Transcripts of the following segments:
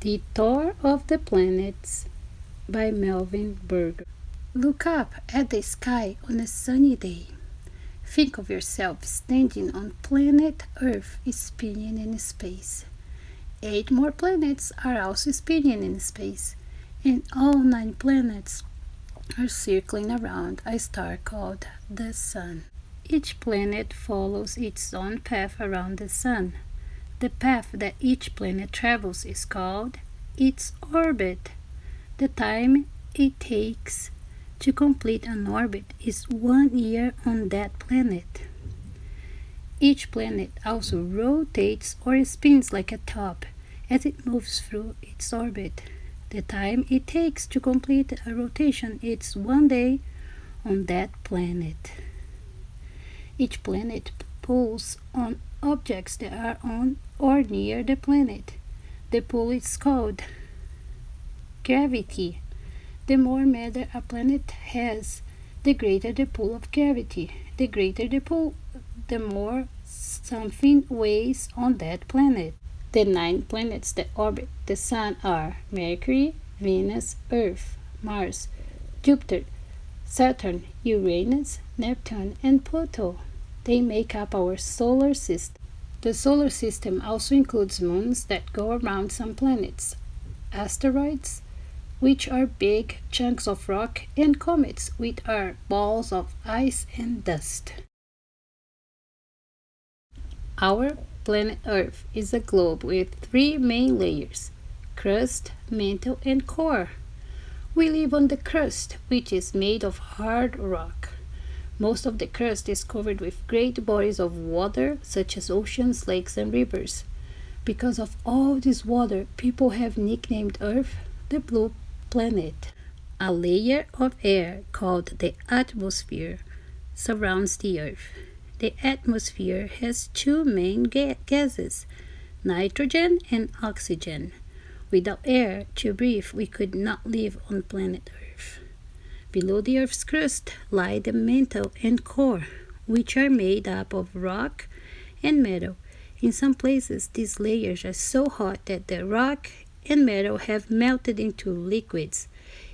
The Tour of the Planets by Melvin Berger. Look up at the sky on a sunny day. Think of yourself standing on planet Earth spinning in space. 8 more planets are also spinning in space, and all 9 planets are circling around a star called the Sun. Each planet follows its own path around the Sun. The path that each planet travels is called its orbit. The time it takes to complete an orbit is 1 year on that planet. Each planet also rotates or spins like a top as it moves through its orbit. The time it takes to complete a rotation is 1 day on that planet. Each planet pulls on objects that are on or near the planet. The pull is called gravity. The more matter a planet has, the greater the pull of gravity. The greater the pull, the more something weighs on that planet. The 9 planets that orbit the Sun are Mercury, Venus, Earth, Mars, Jupiter, Saturn, Uranus, Neptune, and Pluto. They make up our solar system. The solar system also includes moons that go around some planets, asteroids, which are big chunks of rock, and comets, which are balls of ice and dust. Our planet Earth is a globe with 3 main layers: crust, mantle, and core. We live on the crust, which is made of hard rock. Most of the crust is covered with great bodies of water, such as oceans, lakes, and rivers. Because of all this water, people have nicknamed Earth the Blue Planet. A layer of air called the atmosphere surrounds the Earth. The atmosphere has 2 main gases, nitrogen and oxygen. Without air to breathe, we could not live on planet Earth. Below the Earth's crust lie the mantle and core, which are made up of rock and metal. In some places, these layers are so hot that the rock and metal have melted into liquids.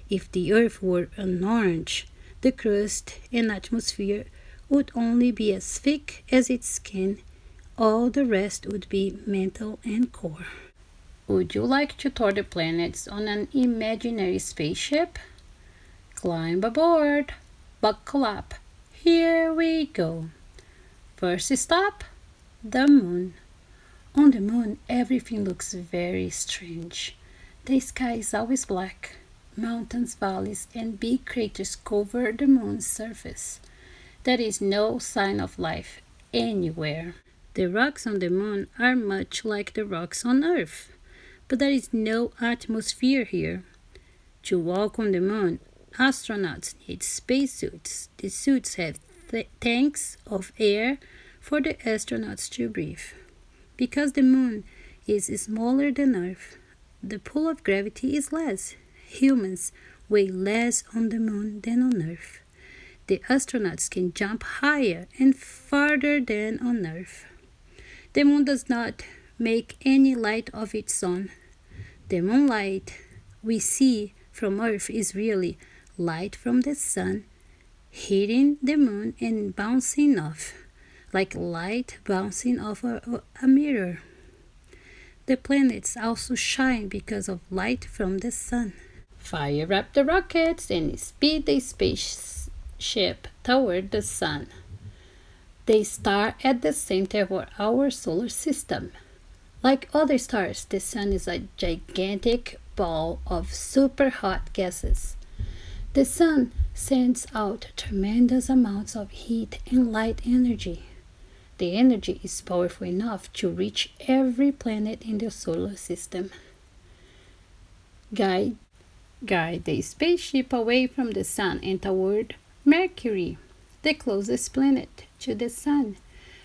If the Earth were an orange, the crust and atmosphere would only be as thick as its skin. All the rest would be mantle and core. Would you like to tour the planets on an imaginary spaceship? Climb aboard. Buckle up. Here we go. First stop, the moon. On the moon, everything looks very strange. The sky is always black. Mountains, valleys, and big craters cover the moon's surface. There is no sign of life anywhere. The rocks on the moon are much like the rocks on Earth, but there is no atmosphere here. To walk on the moon, astronauts need spacesuits. The suits have tanks of air for the astronauts to breathe. Because the moon is smaller than Earth, the pull of gravity is less. Humans weigh less on the moon than on Earth. The astronauts can jump higher and farther than on Earth. The moon does not make any light of its own. The moonlight we see from Earth is really light from the sun hitting the moon and bouncing off, like light bouncing off a mirror. The planets also shine because of light from the sun. Fire up the rockets and speed the spaceship toward the sun. They start at the center of our solar system. Like other stars, the sun is a gigantic ball of super hot gases. The sun sends out tremendous amounts of heat and light energy. The energy is powerful enough to reach every planet in the solar system. Guide the spaceship away from the sun and toward Mercury, the closest planet to the sun.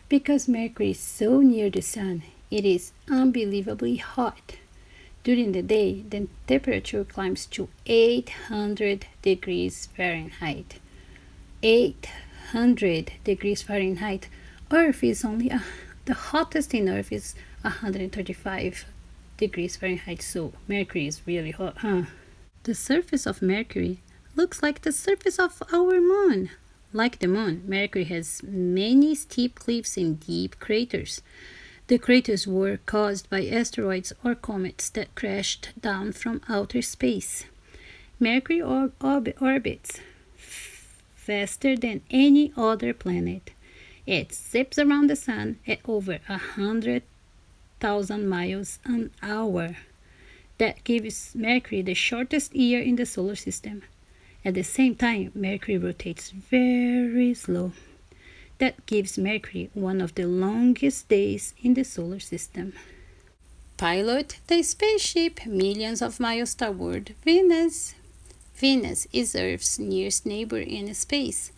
Because Mercury is so near the sun, it is unbelievably hot. During the day, the temperature climbs to 800 degrees Fahrenheit. 800 degrees Fahrenheit. Earth is only the hottest in Earth is 135 degrees Fahrenheit, so Mercury is really hot, huh? The surface of Mercury looks like the surface of our moon. Like the moon, Mercury has many steep cliffs and deep craters. The craters were caused by asteroids or comets that crashed down from outer space. Mercury orbits faster than any other planet. It zips around the sun at over 100,000 miles an hour. That gives Mercury the shortest year in the solar system. At the same time, Mercury rotates very slow. That gives Mercury one of the longest days in the solar system. Pilot the spaceship millions of miles toward Venus. Venus is Earth's nearest neighbor in space.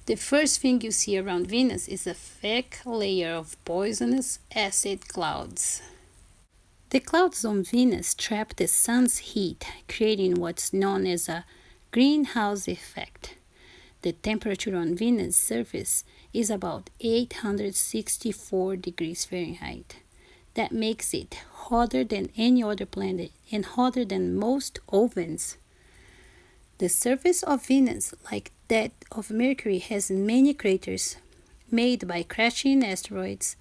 The first thing you see around Venus is a thick layer of poisonous acid clouds. The clouds on Venus trap the sun's heat, creating what's known as a greenhouse effect. The temperature on Venus' surface is about 864 degrees Fahrenheit. That makes it hotter than any other planet and hotter than most ovens. The surface of Venus, like that of Mercury, has many craters made by crashing asteroids.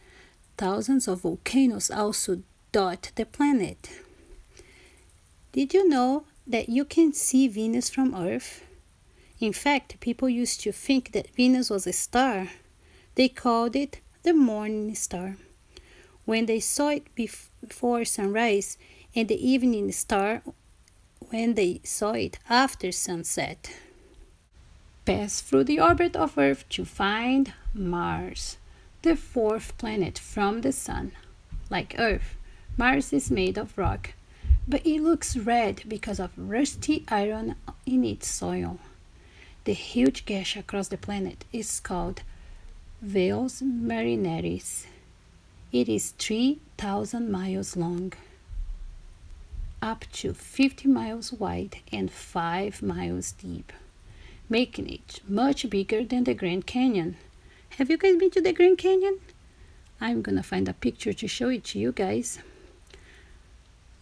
Thousands of volcanoes also dot the planet. Did you know that you can see Venus from Earth? In fact, people used to think that Venus was a star. They called it the morning star. When they saw it before sunrise, and the evening star when they saw it after sunset. Pass through the orbit of Earth to find Mars, the fourth planet from the Sun. Like Earth, Mars is made of rock, but it looks red because of rusty iron in its soil. The huge gash across the planet is called Valles Marineris. It is 3,000 miles long, up to 50 miles wide and 5 miles deep, making it much bigger than the Grand Canyon. Have you guys been to the Grand Canyon? I'm gonna find a picture to show it to you guys.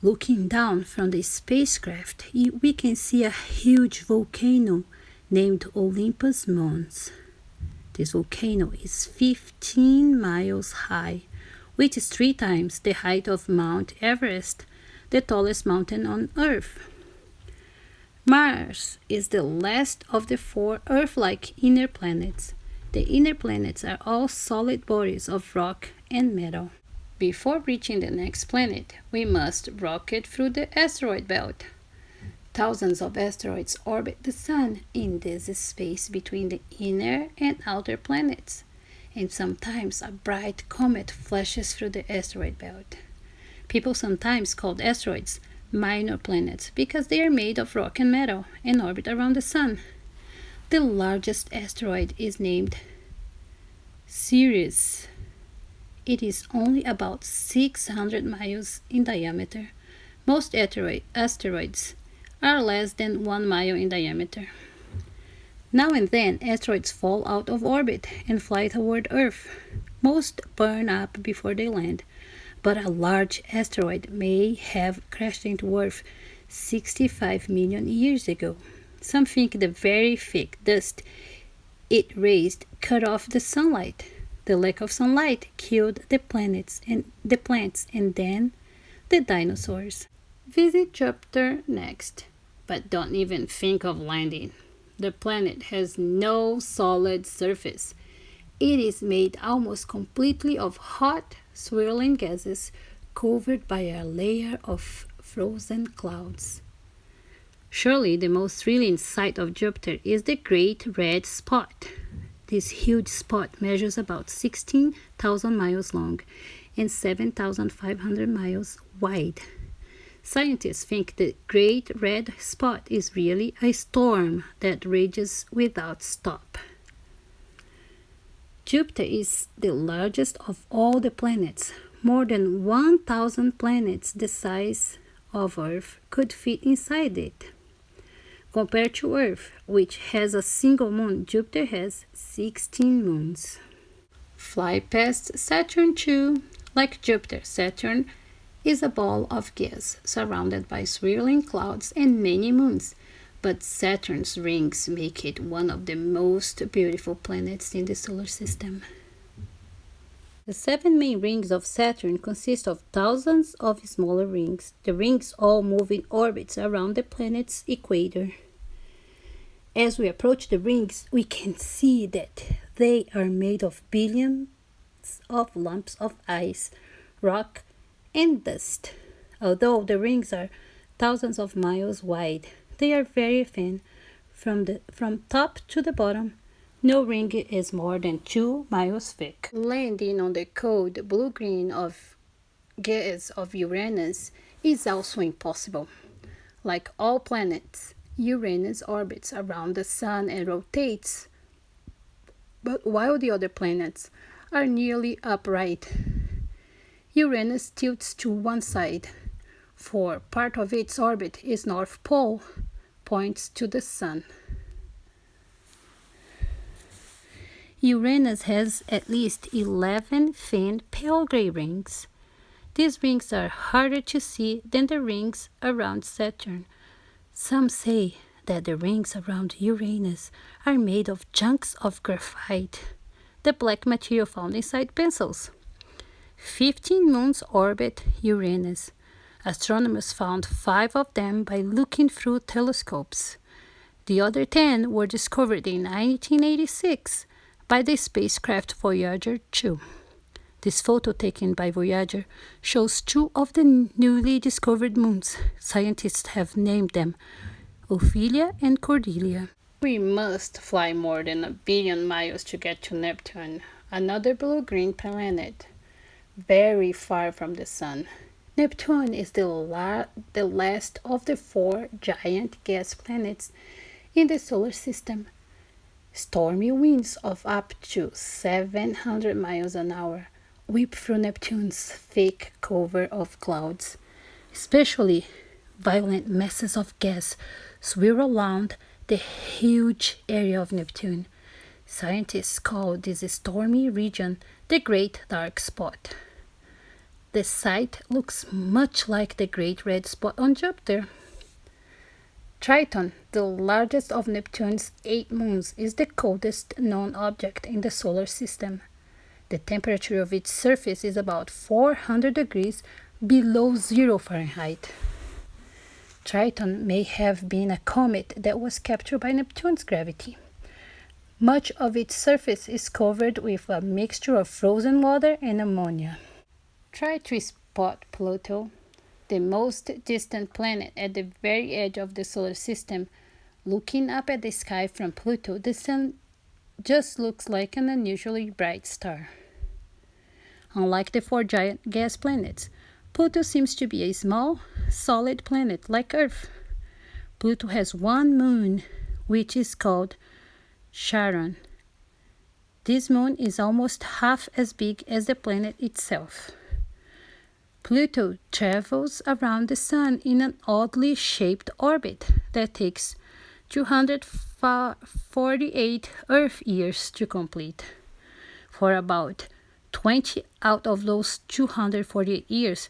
Looking down from the spacecraft, we can see a huge volcano named Olympus Mons. This volcano is 15 miles high, which is 3 times the height of Mount Everest, the tallest mountain on Earth. Mars is the last of the 4 Earth-like inner planets. The inner planets are all solid bodies of rock and metal. Before reaching the next planet, we must rocket through the asteroid belt. Thousands of asteroids orbit the Sun in this space between the inner and outer planets, and sometimes a bright comet flashes through the asteroid belt. People sometimes call asteroids minor planets because they are made of rock and metal and orbit around the Sun. The largest asteroid is named Ceres. It is only about 600 miles in diameter. Most asteroids are less than 1 mile in diameter. Now and then, asteroids fall out of orbit and fly toward Earth. Most burn up before they land, but a large asteroid may have crashed into Earth 65 million years ago. Some think the very thick dust it raised cut off the sunlight. The lack of sunlight killed the plants and then the dinosaurs. Visit Jupiter next, but don't even think of landing. The planet has no solid surface. It is made almost completely of hot, swirling gases covered by a layer of frozen clouds. Surely the most thrilling sight of Jupiter is the Great Red Spot. This huge spot measures about 16,000 miles long and 7,500 miles wide. Scientists think the Great Red Spot is really a storm that rages without stop. Jupiter is the largest of all the planets. More than 1,000 planets the size of Earth could fit inside it. Compared to Earth, which has a single moon, Jupiter has 16 moons. Fly past Saturn too. Like Jupiter, Saturn is a ball of gas surrounded by swirling clouds and many moons, but Saturn's rings make it one of the most beautiful planets in the solar system. The seven main rings of Saturn consist of thousands of smaller rings. The rings all move in orbits around the planet's equator. As we approach the rings, we can see that they are made of billions of lumps of ice, rock, and dust. Although the rings are thousands of miles wide, they are very thin from top to the bottom. No ring is more than 2 miles thick. Landing on the cold blue-green of gas of Uranus is also impossible. Like all planets, Uranus orbits around the Sun and rotates, but while the other planets are nearly upright, Uranus tilts to one side, for part of its orbit is North Pole, points to the Sun. Uranus has at least 11 thin pale gray rings. These rings are harder to see than the rings around Saturn. Some say that the rings around Uranus are made of chunks of graphite, the black material found inside pencils. 15 moons orbit Uranus. Astronomers found 5 of them by looking through telescopes. The other 10 were discovered in 1986 by the spacecraft Voyager 2. This photo taken by Voyager shows 2 of the newly discovered moons. Scientists have named them Ophelia and Cordelia. We must fly more than 1 billion miles to get to Neptune, another blue-green planet, very far from the Sun. Neptune is the last of the 4 giant gas planets in the solar system. Stormy winds of up to 700 miles an hour whip through Neptune's thick cover of clouds. Especially violent masses of gas swirl around the huge area of Neptune. Scientists call this stormy region the Great Dark Spot. The site looks much like the Great Red Spot on Jupiter. Triton, the largest of Neptune's 8 moons, is the coldest known object in the solar system. The temperature of its surface is about 400 degrees below 0 Fahrenheit. Triton may have been a comet that was captured by Neptune's gravity. Much of its surface is covered with a mixture of frozen water and ammonia. Try to spot Pluto, the most distant planet at the very edge of the solar system. Looking up at the sky from Pluto, the Sun just looks like an unusually bright star. Unlike the 4 giant gas planets, Pluto seems to be a small, solid planet like Earth. Pluto has 1 moon, which is called Charon. This moon is almost half as big as the planet itself. Pluto travels around the Sun in an oddly shaped orbit that takes 248 Earth years to complete. For about 20 out of those 248 years,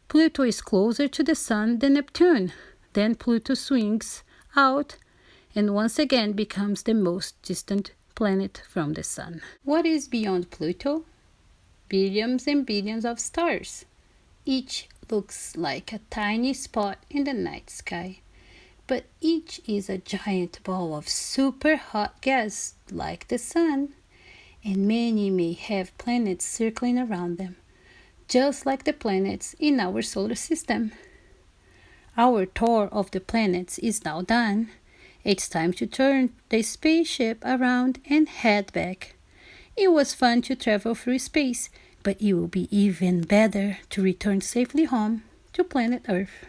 Pluto is closer to the Sun than Neptune. Then Pluto swings out and once again becomes the most distant planet from the Sun. What is beyond Pluto? Billions and billions of stars. Each looks like a tiny spot in the night sky, but each is a giant ball of super hot gas like the Sun, and many may have planets circling around them, just like the planets in our solar system. Our tour of the planets is now done. It's time to turn the spaceship around and head back. It was fun to travel through space, but it will be even better to return safely home to planet Earth.